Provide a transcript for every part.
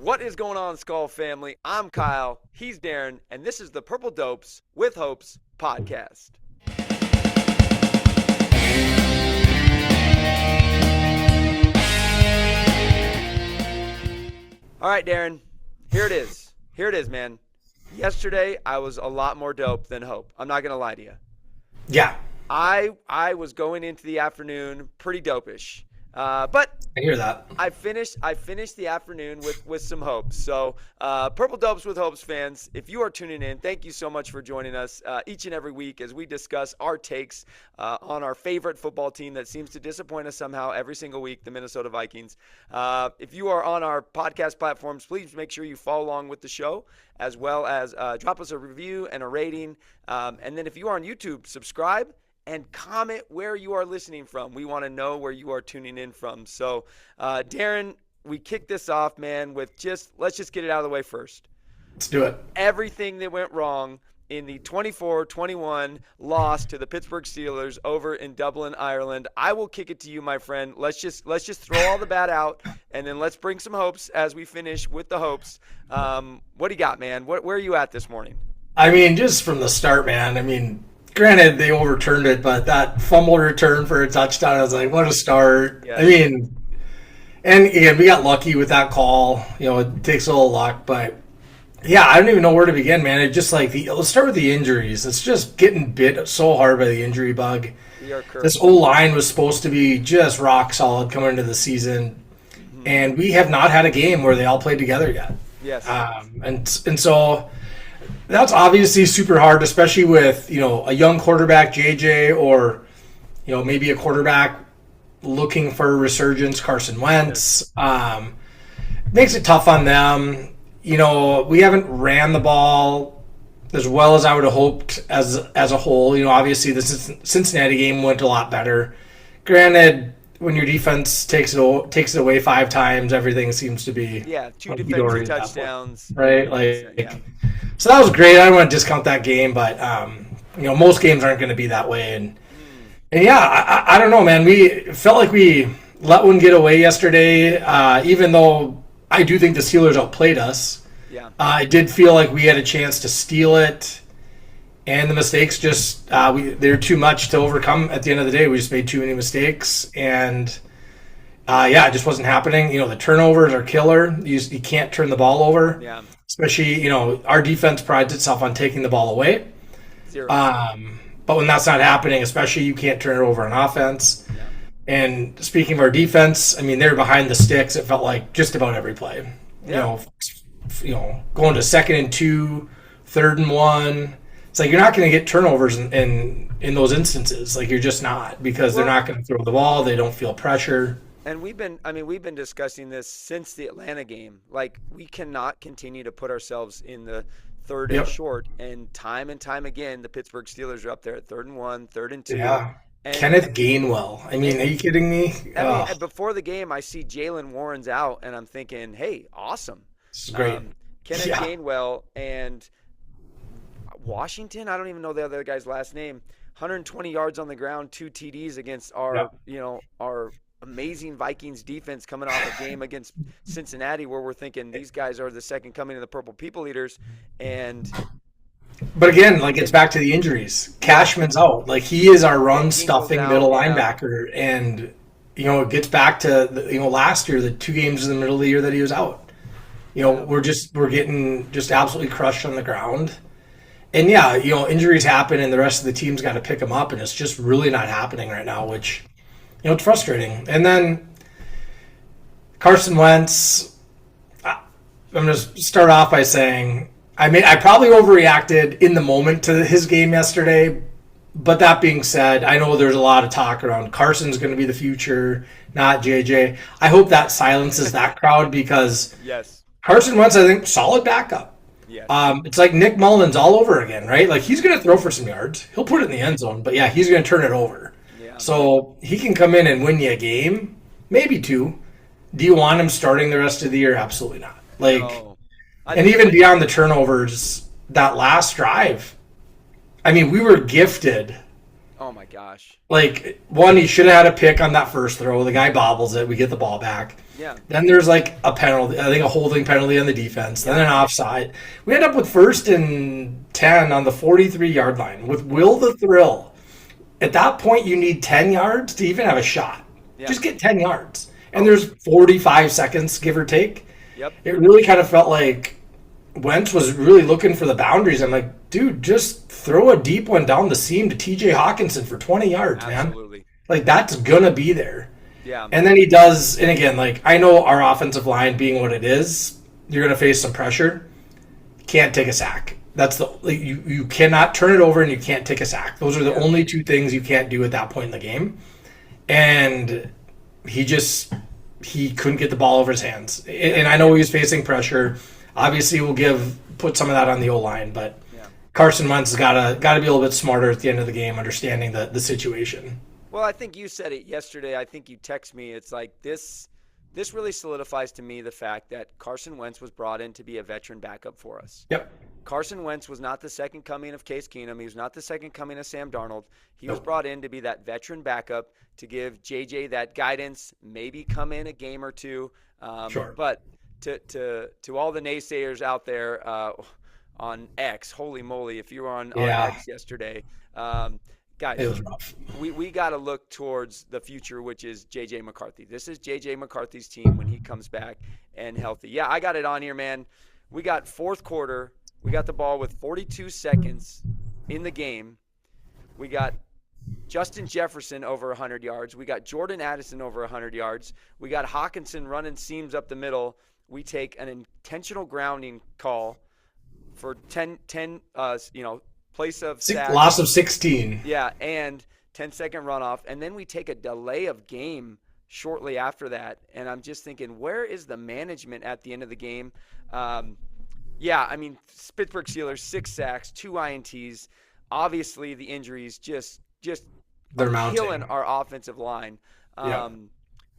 What is going on, Skull family? I'm Kyle, he's Darin, and this is the Purple Dopes with Hopes podcast. All right, Darin, here it is. Here it is, man. Yesterday, I was a lot more dope than Hope. I'm not going to lie to you. Yeah, I was going into the afternoon pretty dopish. But I hear that. I finished the afternoon with some hopes. So, Purple Dopes with Hopes fans, if you are tuning in, thank you so much for joining us each and every week as we discuss our takes on our favorite football team that seems to disappoint us somehow every single week, the Minnesota Vikings. If you are on our podcast platforms, please make sure you follow along with the show, as well as drop us a review and a rating. And then if you are on YouTube, subscribe and comment where you are listening from. We want to know where you are tuning in from. So, Darin, we kick this off, man, with let's just get it out of the way first. Let's do it. Everything that went wrong in the 24-21 loss to the Pittsburgh Steelers over in Dublin, Ireland. I will kick it to you, my friend. Let's just throw all the bad out, and then let's bring some hopes as we finish with the hopes. What do you got, man? Where are you at this morning? I mean, just from the start, man. I mean, granted, they overturned it, but that fumble return for a touchdown, I was like, what a start. Yeah. I mean, and again, we got lucky with that call. It takes a little luck, but yeah, I don't even know where to begin, man. It just let's start with the injuries. It's just getting bit so hard by the injury bug. This O-line was supposed to be just rock solid coming into the season, and we have not had a game where they all played together yet. Yes. And so that's obviously super hard, especially with, a young quarterback, JJ, or, maybe a quarterback looking for a resurgence, Carson Wentz. Makes it tough on them. We haven't ran the ball as well as I would have hoped as a whole. Obviously the Cincinnati game went a lot better. Granted, when your defense takes it away 5 times, everything seems to be 2 defensive touchdowns, right? So that was great. I don't want to discount that game, but most games aren't going to be that way. And yeah, I don't know, man. We felt like we let one get away yesterday, even though I do think the Steelers outplayed us. Yeah, I did feel like we had a chance to steal it, and the mistakes they're too much to overcome. At the end of the day, we just made too many mistakes, and it just wasn't happening. The turnovers are killer. You can't turn the ball over. Yeah. Especially, our defense prides itself on taking the ball away. 0. But when that's not happening, especially, you can't turn it over on offense. Yeah. And speaking of our defense, I mean, they're behind the sticks. It felt like just about every play. Yeah. Going to 2nd and 2, 3rd and 1. It's like you're not going to get turnovers in those instances. Like, you're just not, because they're not going to throw the ball. They don't feel pressure. And we've been discussing this since the Atlanta game. Like, we cannot continue to put ourselves in the 3rd and short. And time again, the Pittsburgh Steelers are up there at 3rd and 1, 3rd and 2. Yeah. And Kenneth Gainwell. I mean, are you kidding me? Before the game, I see Jalen Warren's out, and I'm thinking, hey, awesome. This is great. Kenneth Gainwell and Washington, I don't even know the other guy's last name, 120 yards on the ground, 2 TDs against our amazing Vikings defense coming off a game against Cincinnati where we're thinking these guys are the second coming of the Purple People Eaters. But again, it's back to the injuries. Cashman's out. He is our run-stuffing middle linebacker. And, it gets back to, last year, the 2 games in the middle of the year that he was out. We're getting just absolutely crushed on the ground. And, injuries happen and the rest of the team's got to pick them up. And it's just really not happening right now, which – it's frustrating. And then Carson Wentz, I'm going to start off by saying I probably overreacted in the moment to his game yesterday. But that being said, I know there's a lot of talk around Carson's going to be the future, not JJ. I hope that silences that crowd, because Carson Wentz, I think, solid backup. Yes. It's like Nick Mullins all over again, right? He's going to throw for some yards. He'll put it in the end zone. But, he's going to turn it over. So he can come in and win you a game, maybe 2. Do you want him starting the rest of the year? Absolutely not. No. And even beyond the turnovers, that last drive, I mean, we were gifted Oh my gosh. Like, one, he should have had a pick on that first throw. The guy bobbles it. We get the ball back. Yeah. Then there's like a penalty, I think a holding penalty on the defense. Then an offside. We end up with 1st and 10 on the 43-yard line with Will the Thrill. At that point, you need 10 yards to even have a shot. Yeah. Just get 10 yards. And there's 45 seconds, give or take. Yep. It really kind of felt like Wentz was really looking for the boundaries. I'm like, dude, just throw a deep one down the seam to TJ Hawkinson for 20 yards, Absolutely. man. Like, that's going to be there. Yeah. And then he does, and again, like, I know our offensive line being what it is, you're going to face some pressure. Can't take a sack. That's the, like, you cannot turn it over and you can't take a sack. Those are the only two things you can't do at that point in the game. And he couldn't get the ball over his hands. And I know he was facing pressure. Obviously, we'll put some of that on the O-line, but Carson Wentz has got to be a little bit smarter at the end of the game, understanding the situation. Well, I think you said it yesterday. I think you text me. It's like this really solidifies to me the fact that Carson Wentz was brought in to be a veteran backup for us. Yep. Carson Wentz was not the second coming of Case Keenum. He was not the second coming of Sam Darnold. He was brought in to be that veteran backup, to give JJ that guidance, maybe come in a game or two. Sure. But to all the naysayers out there on X, holy moly, if you were on X yesterday, guys, it was rough. We got to look towards the future, which is J.J. McCarthy. This is J.J. McCarthy's team when he comes back and healthy. Yeah, I got it on here, man. We got fourth quarter. We got the ball with 42 seconds in the game. We got Justin Jefferson over 100 yards. We got Jordan Addison over 100 yards. We got Hawkinson running seams up the middle. We take an intentional grounding call for 10 place of sack. Loss of 16. Yeah, and 10-second runoff. And then we take a delay of game shortly after that. And I'm just thinking, where is the management at the end of the game? Yeah, I mean, Pittsburgh Steelers, 6 sacks, 2 INTs. Obviously, the injuries just they're killing our offensive line. Yeah.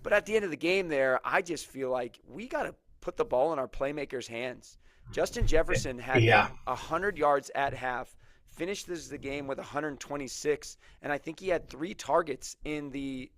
But at the end of the game there, I just feel like we got to put the ball in our playmakers' hands. Justin Jefferson had 100 yards at half, finished the game with 126, and I think he had 3 targets in the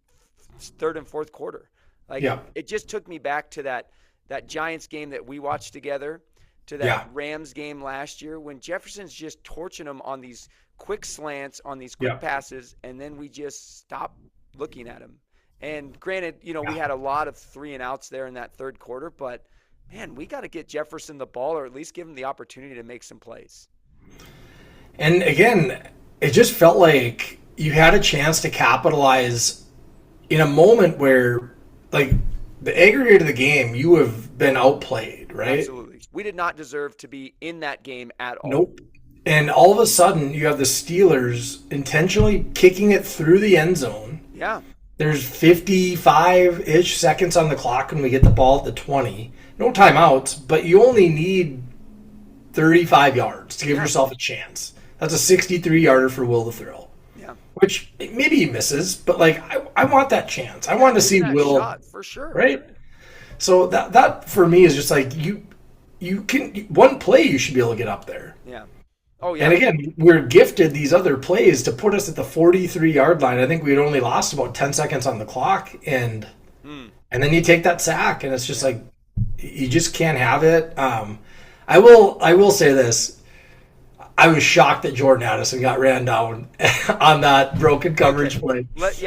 third and fourth quarter. It just took me back to that Giants game that we watched together, to that Rams game last year, when Jefferson's just torching them on these quick slants, on these quick passes, and then we just stop looking at him. And granted, we had a lot of 3-and-outs there in that third quarter, but man, we got to get Jefferson the ball, or at least give him the opportunity to make some plays. And again, it just felt like you had a chance to capitalize in a moment where, like, the aggregate of the game, you have been outplayed, right? Absolutely. We did not deserve to be in that game at all. Nope. And all of a sudden, you have the Steelers intentionally kicking it through the end zone. Yeah. There's 55-ish seconds on the clock when we get the ball at the 20. No timeouts, but you only need 35 yards to give yourself a chance. That's a 63-yarder for Will the Thrill. Yeah. Which maybe he misses, but like I want that chance. I want to see Will shot, for sure. Right? So that for me is just like you can, one play you should be able to get up there. Yeah. Oh yeah. And again, we're gifted these other plays to put us at the 43-yard line. I think we'd only lost about 10 seconds on the clock, and then you take that sack, and it's just like you just can't have it. I will say this. I was shocked that Jordan Addison got ran down on that broken coverage play. But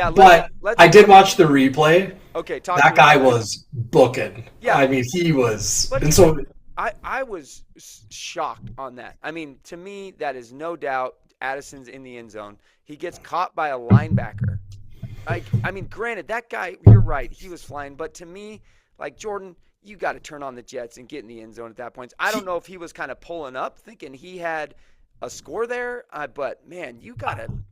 I did watch the replay. Okay, that guy was booking. Yeah, I mean, he was. But and so I was shocked on that. I mean, to me, that is no doubt Addison's in the end zone. He gets caught by a linebacker. I mean, granted, that guy, you're right, he was flying. But to me, like, Jordan, you got to turn on the jets and get in the end zone at that point. I don't know if he was kind of pulling up, thinking he had a score there, but man,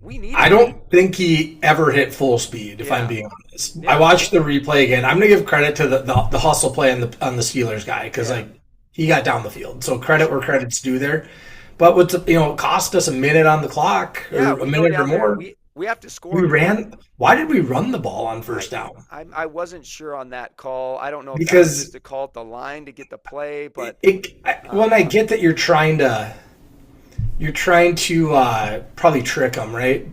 we need. I don't think he ever hit full speed, if I'm being honest. I watched the replay again. I'm gonna give credit to the hustle play on the Steelers guy, because like he got down the field. So credit where credit's due there. But it cost us a minute on the clock, or a minute or more. We have to score. Why did we run the ball on first down? I wasn't sure on that call. I don't know if that was just to call it the line to get the play, but I get that you're trying to probably trick them, right?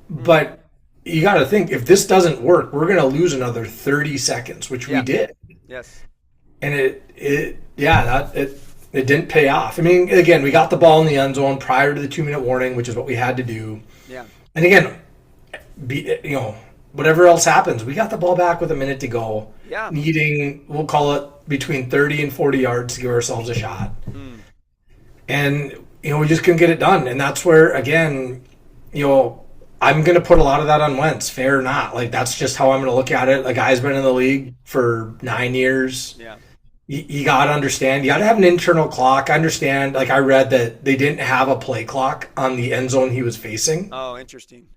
But you got to think, if this doesn't work, we're going to lose another 30 seconds, which we Yeah. did. Yes. And it didn't pay off. I mean, again, we got the ball in the end zone prior to the 2-minute warning, which is what we had to do. Yeah. And again, whatever else happens, we got the ball back with a minute to go. Yeah. Needing, we'll call it between 30 and 40 yards to give ourselves a shot. And, we just couldn't get it done. And that's where, again, I'm going to put a lot of that on Wentz, fair or not. Like, that's just how I'm going to look at it. A guy's been in the league for 9 years. Yeah. You got to understand. You got to have an internal clock. I understand. Like, I read that they didn't have a play clock on the end zone he was facing Oh, interesting.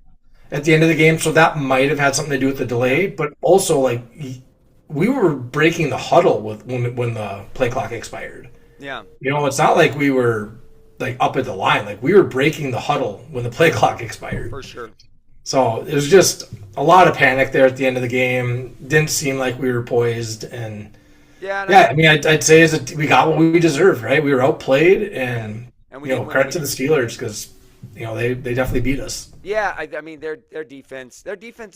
at the end of the game. So that might have had something to do with the delay. But also, like, we were breaking the huddle when the play clock expired. Yeah. It's not like we were like up at the line. Like, we were breaking the huddle when the play clock expired. For sure. So it was just a lot of panic there at the end of the game. Didn't seem like we were poised. And yeah, I mean, I'd say we got what we deserved, right? We were outplayed, and we credit to the Steelers because they definitely beat us. Yeah, I mean their defense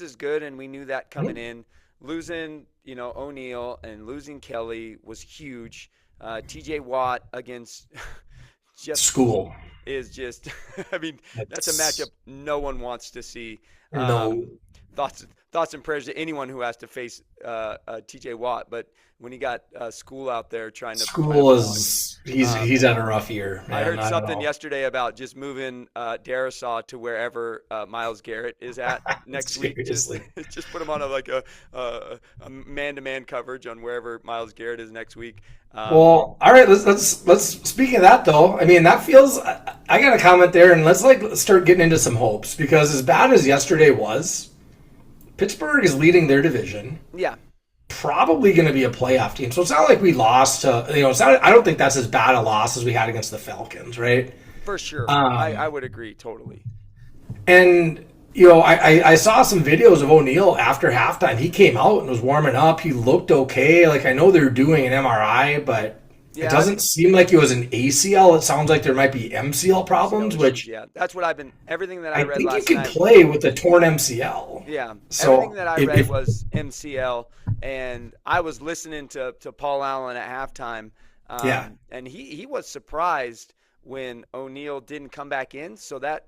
is good, and we knew that coming in. Losing O'Neal and losing Kelly was huge. T.J. Watt against just school is just. I mean, that's a matchup no one wants to see. No. Thoughts and prayers to anyone who has to face T.J. Watt, but when he got School out there trying to he's had a rough year. Man. I heard something yesterday about just moving Darisaw to wherever Myles Garrett is at next week. Just put him on a man-to-man coverage on wherever Myles Garrett is next week. Well, all right. Let's. Speaking of that, though, I mean that feels. I got a comment there, and let's start getting into some hopes because as bad as yesterday was, Pittsburgh is leading their division. Yeah. Probably going to be a playoff team. So it's not like we lost to, I don't think that's as bad a loss as we had against the Falcons, right? For sure. I would agree totally. And, I saw some videos of O'Neal after halftime. He came out and was warming up. He looked okay. Like, I know they're doing an MRI, but it doesn't seem like it was an ACL. It sounds like there might be MCL problems, which... Yeah, that's what everything that I read last night. I think you can play with a torn MCL. Yeah, so everything that I read was MCL, and I was listening to Paul Allen at halftime, and he was surprised when O'Neal didn't come back in, so that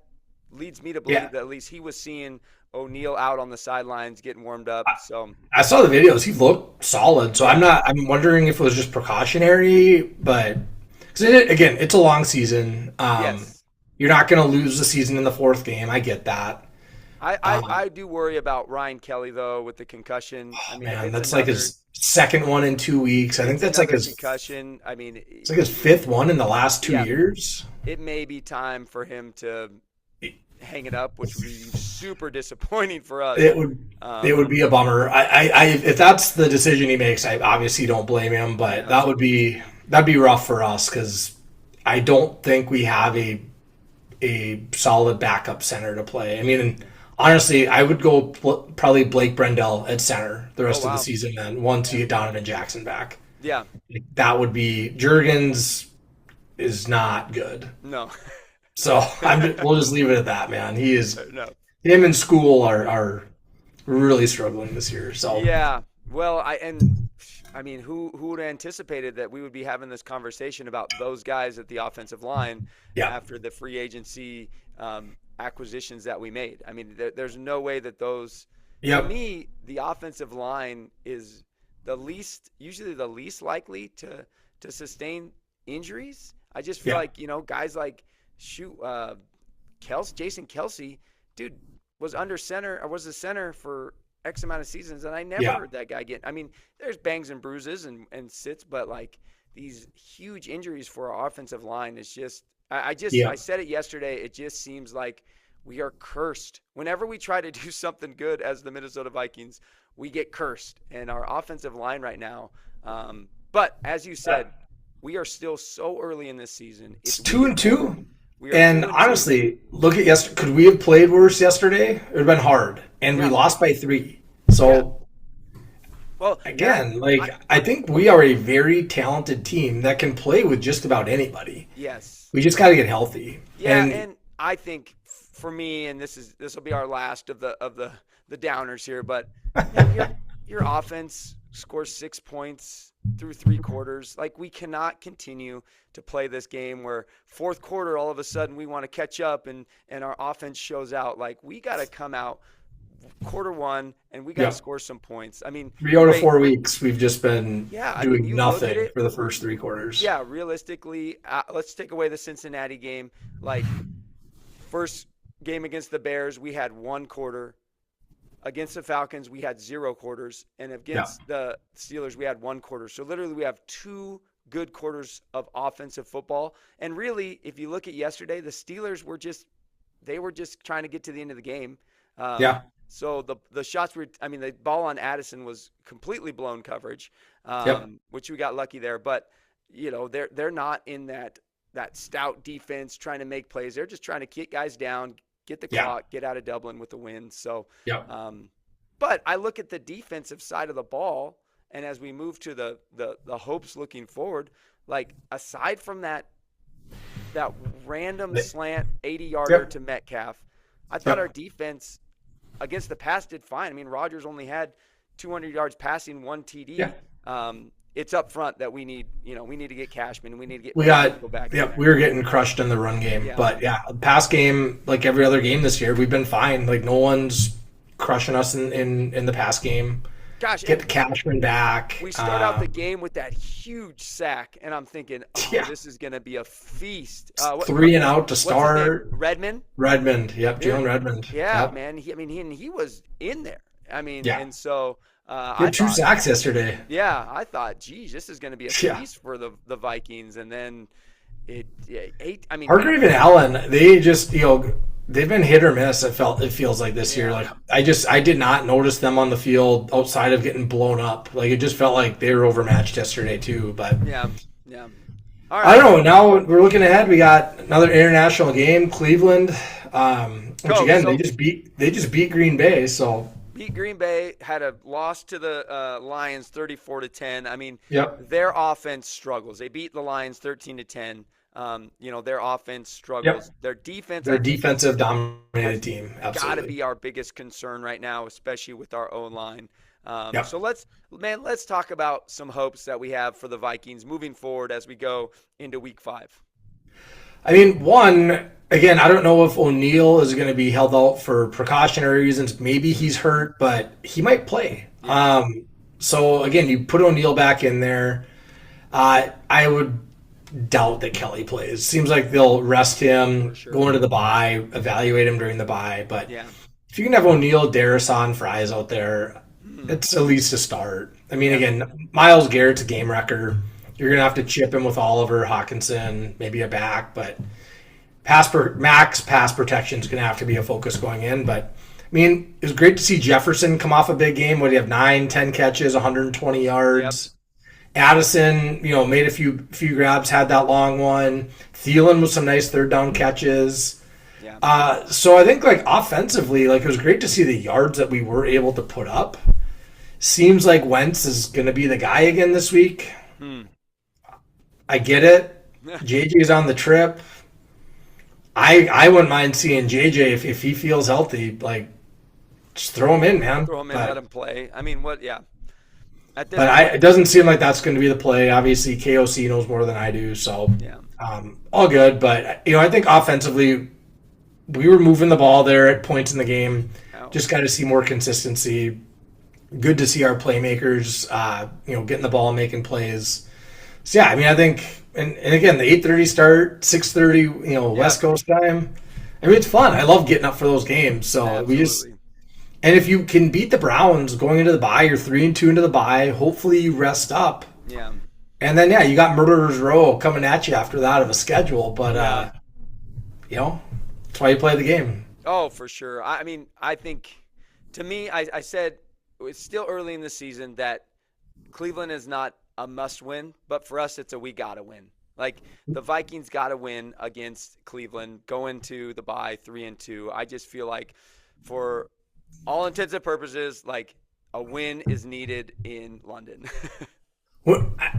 leads me to believe that at least he was seeing O'Neal out on the sidelines getting warmed up. So I saw the videos. He looked solid. So I'm wondering if it was just precautionary, but again, it's a long season. Yes. You're not going to lose the season in the fourth game. I get that. I do worry about Ryan Kelly though with the concussion. I mean, man, that's like his second one in 2 weeks. I think that's like his concussion. I mean, it's like his fifth one in the last 2 years. It may be time for him to hang it up, which would be super disappointing for us. It would be a bummer. If that's the decision he makes, I obviously don't blame him, but that'd be rough for us because I don't think we have a solid backup center to play. I mean, honestly, I would go probably Blake Brendel at center the rest of the season then once you get Donovan Jackson back. Yeah. That would be Juergens is not good. No. So we'll just leave it at that, man. Him and School are really struggling this year. So yeah, well, I mean, who would have anticipated that we would be having this conversation about those guys at the offensive line after the free agency acquisitions that we made? I mean, there's no way that those. To me, the offensive line is usually the least likely to sustain injuries. I just feel like guys like. Jason Kelce, dude, was under center or was the center for X amount of seasons, and I never heard that guy get. I mean, there's bangs and bruises and sits, but like these huge injuries for our offensive line is just. I said it yesterday. It just seems like we are cursed. Whenever we try to do something good as the Minnesota Vikings, we get cursed, and our offensive line right now. But as you said, we are still so early in this season. It's 2-2. And honestly, look at yesterday. Could we have played worse yesterday? It would have been hard. And we lost by 3. So, well, again, I think we are a very talented team that can play with just about anybody. Yes. We just got to get healthy. Yeah, and I think for me, and this will be our last of the downers here, but man, your offense scores 6 points through 3 quarters. Like, we cannot continue to play this game where fourth quarter all of a sudden we want to catch up and our offense shows out. Like, we got to come out quarter one and we got to score some points. I mean, 3 out of 4 weeks we've just been doing look at nothing it, for the first 3 quarters. Yeah, realistically, let's take away the Cincinnati game. Like, first game against the Bears, we had 1 quarter. Against the Falcons, we had 0 quarters. And against the Steelers, we had 1 quarter. So literally we have 2 good quarters of offensive football. And really, if you look at yesterday, the Steelers were just trying to get to the end of the game. So the shots the ball on Addison was completely blown coverage, which we got lucky there. But, they're not in that stout defense trying to make plays. They're just trying to get guys down, get the clock, get out of Dublin with the win. So, but I look at the defensive side of the ball, and as we move to the hopes looking forward, like, aside from that random slant 80-yarder to Metcalf, I thought our defense against the pass did fine. I mean, Rodgers only had 200 yards passing, 1 TD. It's up front that we need to get Cashman. We need to get go back. We were getting crushed in the run game. But pass game, like every other game this year, we've been fine. Like, no one's crushing us in the pass game. Gosh, get the Cashman back. We start out the game with that huge sack, and I'm thinking, this is going to be a feast. 3 and out to start. Redmond. Jalen Redmond. Man. He was in there. I mean, and so. He had 2 sacks yesterday. Yeah, I thought, geez, this is going to be a feast for the Vikings, and then it. Hargrave and Allen, they just they've been hit or miss. It feels like this year. Like, I did not notice them on the field outside of getting blown up. Like, it just felt like they were overmatched yesterday too. But yeah. All right. I don't know. Now we're looking ahead. We got another international game, Cleveland, they just beat Green Bay. So. Beat Green Bay, had a loss to the Lions 34-10. I mean, their offense struggles. They beat the Lions 13-10. Their offense struggles. Their defense. Their defensive dominated team. Absolutely. Got to be our biggest concern right now, especially with our O-line. So let's talk about some hopes that we have for the Vikings moving forward as we go into Week 5. I mean, one, again, I don't know if O'Neal is going to be held out for precautionary reasons. Maybe he's hurt, but he might play. So, again, you put O'Neal back in there. I would doubt that Kelly plays. Seems like they'll rest him, go into the bye, evaluate him during the bye. But if you can have O'Neal, Darrison, Fries out there, it's at least a start. I mean, again, Myles Garrett's a game wrecker. You're going to have to chip him with Oliver, Hawkinson, maybe a back, but max pass protection is going to have to be a focus going in. But, I mean, it was great to see Jefferson come off a big game. What do you have, 9, 10 catches, 120 yards. Addison, made a few grabs, had that long one. Thielen with some nice third down catches. So I think, like, offensively, like, it was great to see the yards that we were able to put up. Seems like Wentz is going to be the guy again this week. I get it. JJ's on the trip. I wouldn't mind seeing JJ if he feels healthy. Like, just throw him in, man. Throw him in, let him play. I mean, what? Yeah. It doesn't seem like that's going to be the play. Obviously, KOC knows more than I do, so all good. But I think offensively, we were moving the ball there at points in the game. Just got to see more consistency. Good to see our playmakers, getting the ball and making plays. So, I mean, I think, and again, the 8:30 start, 6:30, West Coast time. I mean, it's fun. I love getting up for those games. So and if you can beat the Browns going into the bye, you're 3-2 into the bye. Hopefully you rest up. Yeah. And then, you got Murderer's Row coming at you after that of a schedule. But, that's why you play the game. Oh, for sure. I mean, I think, to me, I said it's still early in the season that Cleveland is not a must-win, but for us, it's a we gotta win. Like, the Vikings gotta win against Cleveland, go into the bye 3-2. I just feel like, for all intents and purposes, like, a win is needed in London.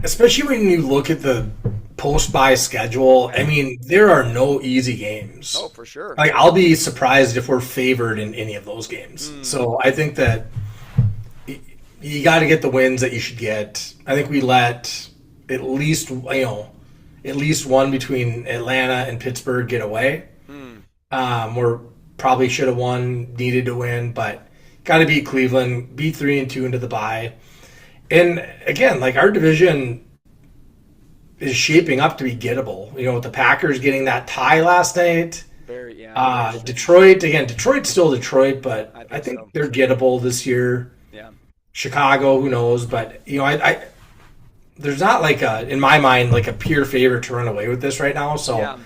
Especially when you look at the post-bye schedule, I mean, there are no easy games. Oh, for sure. Like, I'll be surprised if we're favored in any of those games. So I think that you got to get the wins that you should get. I think we let at least one between Atlanta and Pittsburgh get away. We're probably should have won, needed to win, but got to beat Cleveland, beat 3-2 into the bye. And again, like our division is shaping up to be gettable. With the Packers getting that tie last night. Detroit's still Detroit, but I think so. They're gettable this year. Yeah. Chicago, who knows? But I there's not like in my mind like a pure favorite to run away with this right now. So,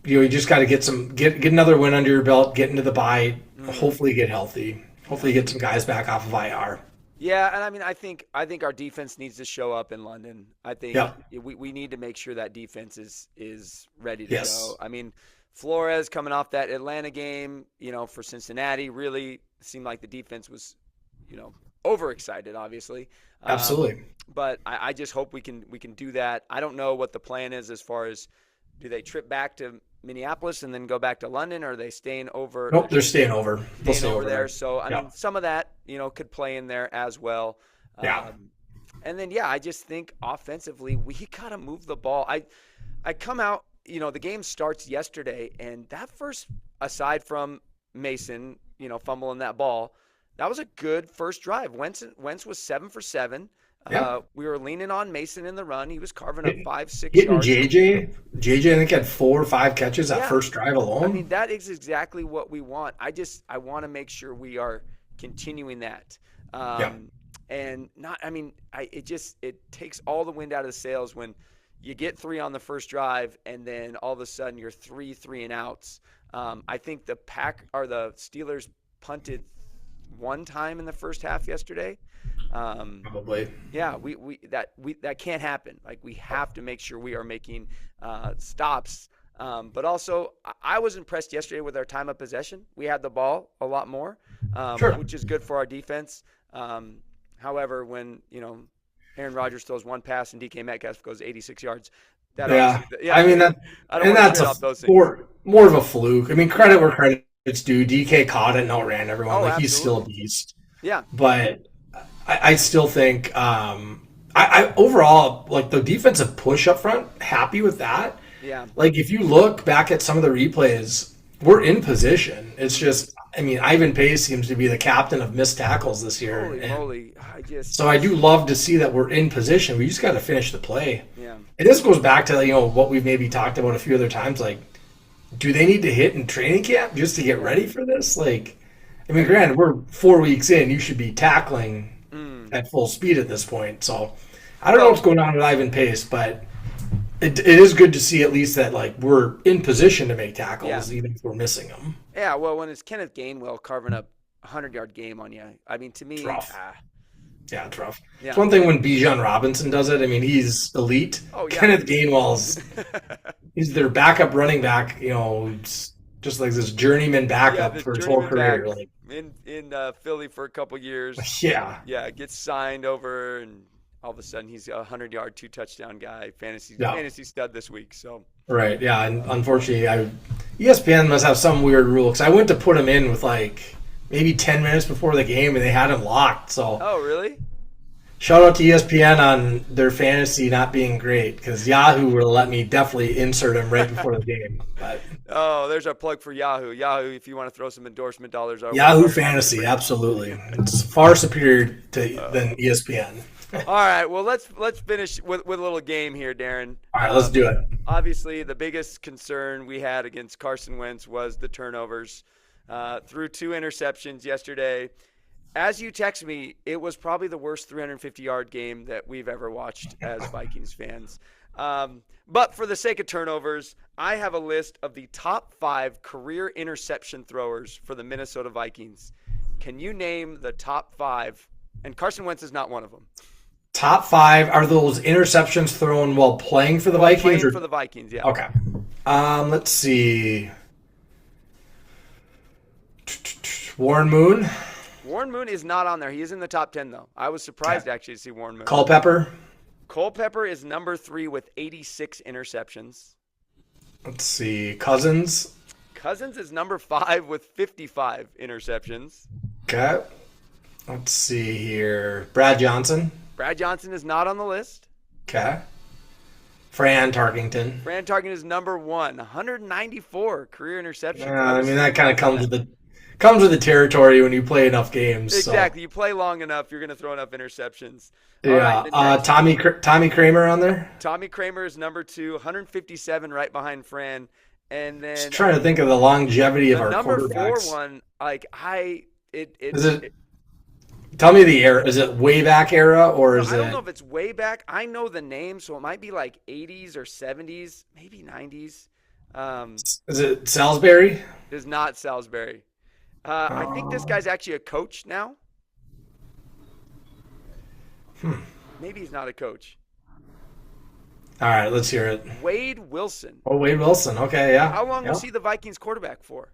you just got to get another win under your belt, get into the bye, hopefully get healthy, hopefully get some guys back off of IR. Yeah, and I mean, I think our defense needs to show up in London. I think we need to make sure that defense is ready to go. I mean, Flores coming off that Atlanta game, for Cincinnati, really seemed like the defense was, overexcited, obviously. Absolutely. But I just hope we can do that. I don't know what the plan is as far as, do they trip back to Minneapolis and then go back to London, or are they staying over? Nope, they're staying over. They'll stay over there. So, I mean, some of that, could play in there as well. And then, I just think offensively, we got to move the ball. I come out, the game starts yesterday, and that first, aside from Mason, fumbling that ball, that was a good first drive. Wentz was 7 for 7. We were leaning on Mason in the run. He was carving up 5-6 yards. JJ, I think, had 4 or 5 catches that first drive alone. I mean, that is exactly what we want. I want to make sure we are continuing that. And not, I mean, it takes all the wind out of the sails when you get 3 on the first drive and then all of a sudden you're 3 and outs. I think the Steelers punted 1 time in the first half yesterday. Probably. Yeah, that can't happen. Like, we have to make sure we are making stops. But also, I was impressed yesterday with our time of possession. We had the ball a lot more, which is good for our defense. However, when Aaron Rodgers throws 1 pass and DK Metcalf goes 86 yards, I mean that's more of a fluke. I mean, credit where credit's due. DK caught it and outran everyone. He's still a beast. Yeah, but I still think I overall, like, the defensive push up front, happy with that. Yeah. Like, if you look back at some of the replays, we're in position. It's just, I mean, Ivan Pace seems to be the captain of missed tackles this year. Holy moly. So I do love to see that we're in position. We just got to finish the play. Yeah. And this goes back to, what we've maybe talked about a few other times. Like, do they need to hit in training camp just to get ready for this? Like, I mean, granted, we're 4 weeks in. You should be tackling at full speed at this point. So I don't know what's going on with Ivan Pace, but it is good to see at least that, like, we're in position to make tackles, even if we're missing them. Yeah, well, when it's Kenneth Gainwell carving up a 100-yard game on you, I mean, to me, it's rough. Yeah, it's rough. Yeah. It's one thing when Bijan Robinson does it. I mean, he's elite. Oh, yeah. Kenneth Gainwell's he's their backup running back. It's just like this journeyman backup for his whole career. Like, in Philly for a couple years. Yeah. Yeah, gets signed over, and all of a sudden he's a 100-yard, 2-touchdown guy, fantasy stud this week. So. Right, yeah, and unfortunately, ESPN must have some weird rule, because I went to put him in with like maybe 10 minutes before the game, and they had him locked. So. Oh, really? Shout out to ESPN on their fantasy not being great, because Yahoo will let me definitely insert him right before the game. But. Oh, there's our plug for Yahoo. Yahoo, if you want to throw some endorsement dollars our Yahoo Fantasy, absolutely. It's far superior than ESPN. All right, well, let's finish with a little game here, Darin. All right, let's do it. Obviously, the biggest concern we had against Carson Wentz was the turnovers. Threw 2 interceptions yesterday. As you text me, it was probably the worst 350-yard game that we've ever watched as Vikings fans. But for the sake of turnovers, I have a list of the top 5 career interception throwers for the Minnesota Vikings. Can you name the top 5? And Carson Wentz is not one of them. Top 5, are those interceptions thrown while playing for the Vikings? Playing for the Vikings, yeah. Okay. Let's see. Warren Moon. Warren Moon is not on there. He is in the top 10, though. I was surprised actually to see Warren Moon. Culpepper. Culpepper is number 3 with 86 interceptions. Let's see. Cousins. Cousins is number 5 with 55 interceptions. Okay. Let's see here. Brad Johnson. Brad Johnson is not on the list. Okay. Fran Tarkington. Fran Tarkington is number 1, 194 career interceptions. I mean, that kind of comes with the territory when you play enough games. Exactly. So. You play long enough, you're going to throw enough interceptions. Yeah. Right, Tommy Kramer on there? Tommy Kramer is number 2, 157 right behind Fran. And then just trying to think of the longevity of our number quarterbacks. 4 one, tell me the era. Is it way back era or is it? I don't know if it's way back. I know the name, so it might be like 80s or 70s, maybe 90s. Is it Salisbury? It is not Salisbury. I think this guy's actually a coach now. Maybe he's not a coach. All right, let's hear it. Wade Wilson. Oh, Wade Wilson. Okay, yeah. How long was he the Vikings quarterback for?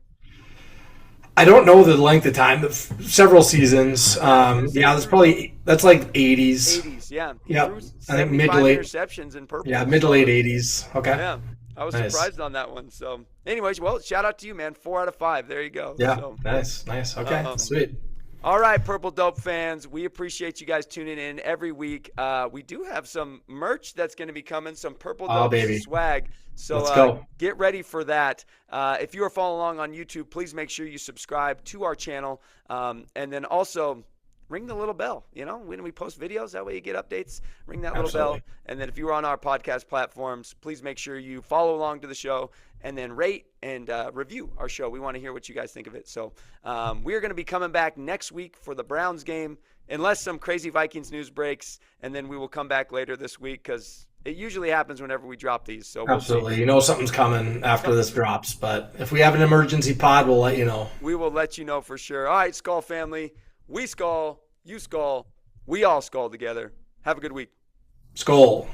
I don't know the length of time, but several seasons. That's like 80s. 80s, yeah. Yeah, I think mid to late interceptions in purple. Yeah, mid to late 80s. Okay. Yeah, I was surprised on that one. So, anyways, well, shout out to you, man. 4 out of 5. There you go. Yeah, so, nice. Okay, sweet. All right, Purple Dope fans, we appreciate you guys tuning in every week. We do have some merch that's going to be coming, some Purple Dope swag. So let's go. Get ready for that. If you are following along on YouTube, please make sure you subscribe to our channel. And then also ring the little bell. You know, when we post videos, that way you get updates. Ring that little bell. And then if you're on our podcast platforms, please make sure you follow along to the show and then rate and review our show. We want to hear what you guys think of it. So we are going to be coming back next week for the Browns game, unless some crazy Vikings news breaks, and then we will come back later this week because it usually happens whenever we drop these. So absolutely. You know something's coming after this drops, but if we have an emergency pod, we'll let you know. We will let you know for sure. All right, Skull family. We skull, you skull, we all skull together. Have a good week. Skull.